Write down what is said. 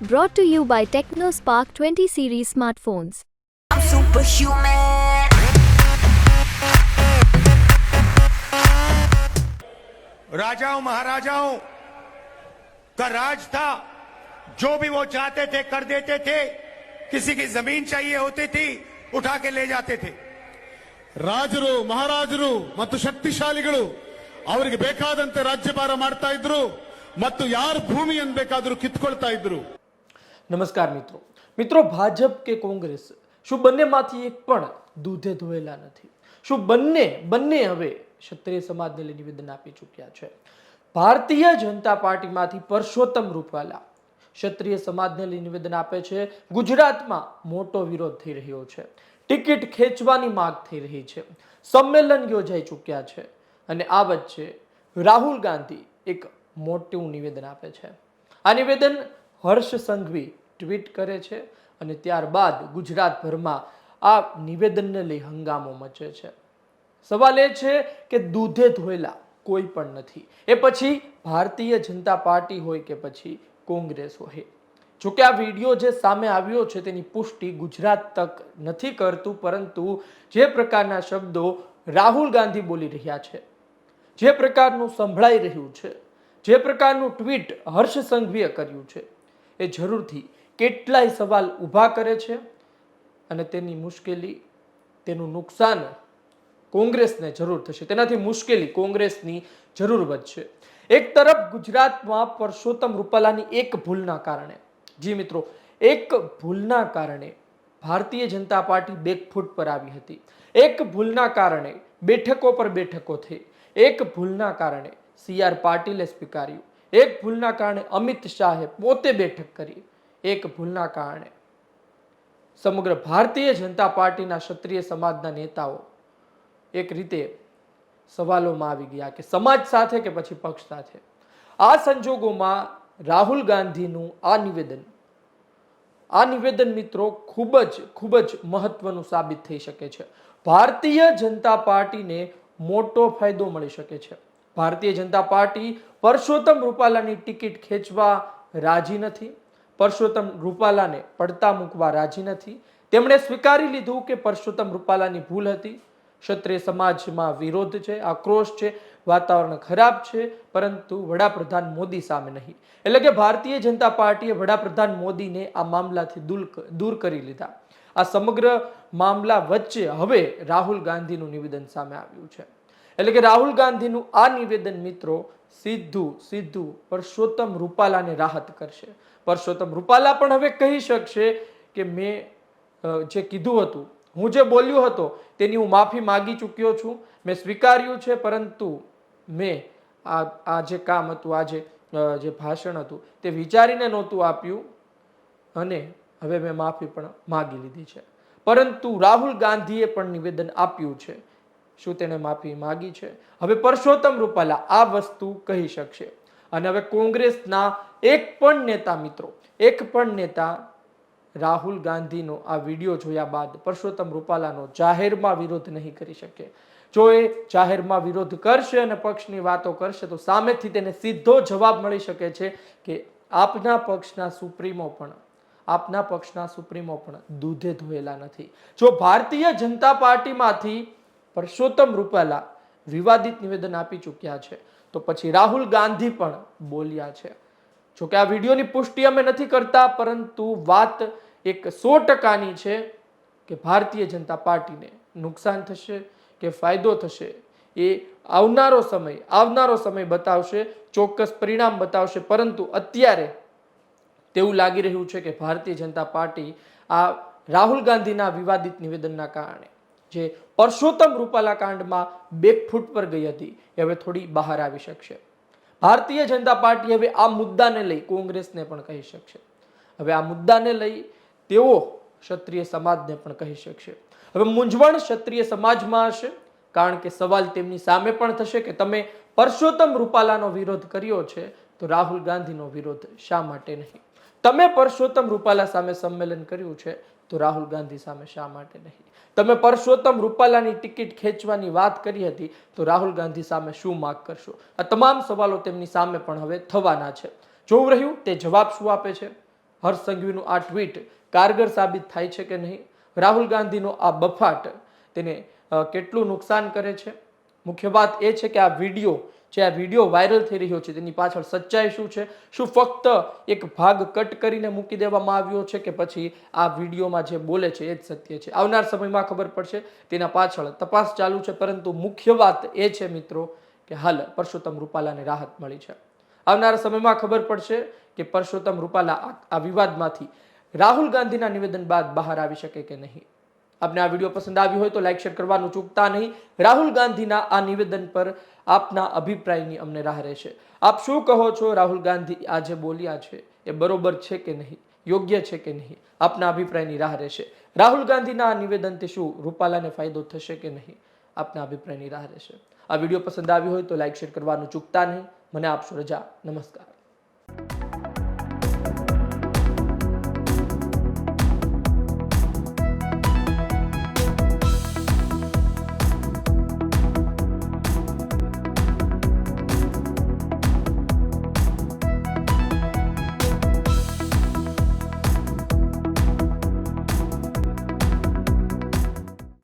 Brought to you by TechnoSpark 20 series smartphones. I'm superhuman. राजाओं महाराजाओं का राज था। जो भी वो चाहते थे कर देते थे। किसी की जमीन चाहिए होती थी उठा के ले जाते थे। ರಾಜರು ಮಹಾರಾಜರು ಮತ್ತು ಶಕ್ತಿಶಾಲಿಗಳು ಅವರಿಗೆ ಬೇಕಾದಂತೆ ರಾಜ್ಯಭಾರ ಮಾಡ್ತಾ ಇದ್ರು ಮತ್ತು ಯಾರು ಭೂಮಿಯನ್ನು ಬೇಕಾದರೂ ಕಿತ್ಕೊಳ್ತಾ ಇದ್ರು. નમસ્કાર મિત્રો ભાજપ કે કોંગ્રેસ શું બંનેમાંથી એક પણ દૂધે ધોયેલા નથી? શું બંને હવે ક્ષત્રિય સમાજને લઈ નિવેદન આપી ચૂક્યા છે? ભારતીય જનતા પાર્ટીમાંથી પરસોત્તમ રૂપાલા ક્ષત્રિય સમાજને લઈ નિવેદન આપે છે. ગુજરાતમાં મોટો વિરોધ થઈ રહ્યો છે, ટિકિટ ખેંચવાની માંગ થઈ રહી છે, સંમેલન યોજાઈ ચૂક્યા છે અને આ વચ્ચે રાહુલ ગાંધી એક મોટું નિવેદન આપે છે. આ નિવેદન હર્ષ સંઘવી ટ્વીટ કરે છે અને ત્યારબાદ ગુજરાતભરમાં આ નિવેદનને લઈ હંગામો મચે છે. સવાલ એ છે કે દૂધે ધોયેલા કોઈ પણ નથી, એ પછી ભારતીય જનતા પાર્ટી હોય કે પછી કોંગ્રેસ હોય. જોકે આ વિડીયો જે સામે આવ્યો છે તેની પુષ્ટિ ગુજરાત તક નથી કરતું, પરંતુ જે પ્રકારના શબ્દો રાહુલ ગાંધી બોલી રહ્યા છે, જે પ્રકારનું સંભળાઈ રહ્યું છે, જે પ્રકારનું ટ્વીટ હર્ષ સંઘવીએ કર્યું છે, એ જરૂરથી કેટલાય સવાલ ઊભા કરે છે અને તેની મુશ્કેલી, તેનું નુકસાન કોંગ્રેસને જરૂર થશે. તેનાથી મુશ્કેલી કોંગ્રેસની જરૂર વધશે. એક તરફ ગુજરાતમાં પરસોત્તમ રૂપાલાની એક ભૂલના કારણે, જી મિત્રો, એક ભૂલના કારણે ભારતીય જનતા પાર્ટી બેકફૂટ પર આવી હતી. એક ભૂલના કારણે બેઠકો પર બેઠકો થઈ. એક ભૂલના કારણે CR પાટીલે સ્વીકાર્યું. એક ભૂલના કારણે અમિત શાહે પોતે બેઠક કરી. એક ભૂલના કારણે સમગ્ર ભારતીય જનતા પાર્ટીના ક્ષત્રિય સમાજના નેતાઓ એક રીતે સવાલોમાં આવી ગયા કે સમાજ સાથે કે પછી પક્ષ સાથે. આ સંજોગોમાં રાહુલ ગાંધીનું આ નિવેદન મિત્રો ખૂબ જ મહત્વનું સાબિત થઈ શકે છે. ભારતીય જનતા પાર્ટીને મોટો ફાયદો મળી શકે છે. ભારતીય જનતા પાર્ટી પરસોત્તમ રૂપાલાની ટિકિટ ખેંચવા રાજી નથી, પરસોત્તમ રૂપાલાને પડતા મૂકવા રાજી નથી. તેમણે સ્વીકારી લીધું કે પરસોત્તમ રૂપાલાની ભૂલ હતી. ક્ષત્રિય સમાજમાં વિરોધ છે, આક્રોશ છે, વાતાવરણ ખરાબ છે, પરંતુ વડાપ્રધાન મોદી સામે નહીં. એટલે કે ભારતીય જનતા પાર્ટીએ વડાપ્રધાન મોદીને આ મામલાથી દૂર કરી લીધા. આ સમગ્ર મામલા વચ્ચે હવે રાહુલ ગાંધીનું નિવેદન સામે આવ્યું છે. એટલે કે રાહુલ ગાંધીનું આ નિવેદન મિત્રો સીધું પરસોત્તમ રૂપાલાને રાહત કરશે. પરસોત્તમ રૂપાલા પણ હવે કહી શકશે કે મેં જે કીધું હતું, હું જે બોલ્યો હતો તેની હું માફી માગી ચૂક્યો છું, મેં સ્વીકાર્યું છે, પરંતુ મેં આ જે કામ હતું, આ જે ભાષણ હતું તે વિચારીને નહોતું આપ્યું અને હવે મેં માફી પણ માગી લીધી છે. પરંતુ રાહુલ ગાંધીએ પણ નિવેદન આપ્યું છે. શું તેને માફી માગી છે? હવે પરસોત્તમ રૂપાલા આ વસ્તુ કહી શકશે. અને હવે કોંગ્રેસના એક પણ નેતા રાહુલ ગાંધીનો આ વિડીયો જોયા બાદ પરસોત્તમ રૂપાલાનો જાહેરમાં વિરોધ નહીં કરી શકે. જો એ જાહેરમાં વિરોધ કરશે અને પક્ષની વાતો કરશે તો સામેથી તેને સીધો જવાબ મળી શકે છે કે આપના પક્ષના સુપ્રીમો પણ દૂધે ધોયેલા નથી. જો ભારતીય જનતા પાર્ટીમાંથી પરસોત્તમ રૂપાલા વિવાદિત નિવેદન આપી ચૂક્યા છે તો પછી રાહુલ ગાંધી પણ બોલ્યા છે. જોકે આ વિડીયોની પુષ્ટિ અમે નથી કરતા, પરંતુ વાત એક 100%ની છે કે ભારતીય જનતા પાર્ટીને નુકસાન થશે કે ફાયદો થશે એ આવનારો સમય બતાવશે, ચોક્કસ પરિણામ બતાવશે. પરંતુ અત્યારે તેવું લાગી રહ્યું છે કે ભારતીય જનતા પાર્ટી આ રાહુલ ગાંધીના વિવાદિત નિવેદનના કારણે જે પરસોત્તમ રૂપાલા કાંડમાં બેકફૂટ પર ગઈ હતી એ હવે થોડી બહાર આવી શકશે. ભારતીય જનતા પાર્ટી હવે આ મુદ્દાને લઈ કોંગ્રેસને પણ કહી શકશે. હવે આ મુદ્દાને લઈ તેઓ ક્ષત્રિય સમાજને પણ કહી શકશે. હવે મૂંઝવણ ક્ષત્રિય સમાજમાં હશે, કારણ કે સવાલ તેમની સામે પણ થશે કે તમે પરસોત્તમ રૂપાલાનો વિરોધ કર્યો છે તો રાહુલ ગાંધીનો વિરોધ શા માટે નહીં? તમે પરસોત્તમ રૂપાલા સામે સંમેલન કર્યું છે તો રાહુલ ગાંધી સામે શા માટે નહીં? તમે પરસોત્તમ રૂપાલાની ટિકિટ ખેંચવાની વાત કરી હતી તો રાહુલ ગાંધી સામે શું માગ કરશો? આ તમામ સવાલો તેમની સામે પણ હવે થવાના છે. જોવું રહ્યું તે જવાબ શું આપે છે. હર્ષ સંઘવીનું આ ટ્વીટ કારગર સાબિત થાય છે કે નહીં? રાહુલ ગાંધીનો આ બફાટ તેને કેટલું નુકસાન કરે છે? મુખ્ય વાત એ છે કે આ વિડીયો વાયરલ થઈ રહ્યો છે તેની પાછળ સચ્ચાઈ શું છે? શું ફક્ત એક ભાગ કટ કરીને મૂકી દેવામાં આવ્યો છે કે પછી આ વિડીયોમાં જે બોલે છે એ જ સત્ય છે? આવનાર સમયમાં ખબર પડશે. તેના પાછળ તપાસ ચાલુ છે. પરંતુ મુખ્ય વાત એ છે મિત્રો કે હાલ પરસોત્તમ રૂપાલાને રાહત મળી છે. આવનાર સમયમાં ખબર પડશે કે પરસોત્તમ રૂપાલા આ વિવાદમાંથી રાહુલ ગાંધીના નિવેદન બાદ બહાર આવી શકે કે નહીં. આપને આ વિડીયો પસંદ આવ્યો હોય તો લાઈક શેર કરવાનું ચૂકતા નહીં. રાહુલ ગાંધીના આ નિવેદન પર આપના અભિપ્રાયની અમને રાહ રહેશે. આપ શું કહો છો? રાહુલ ગાંધી આ જે બોલ્યા છે એ બરોબર છે કે નહીં, યોગ્ય છે કે નહીં? આપના અભિપ્રાયની રાહ રહેશે. રાહુલ ગાંધીના આ નિવેદનથી શું રૂપાલાને ફાયદો થશે કે નહીં? આપના અભિપ્રાયની રાહ રહેશે. આ વિડીયો પસંદ આવ્યો હોય તો લાઈક શેર કરવાનું ચૂકતા નહીં. મને આપશો રજા. નમસ્કાર.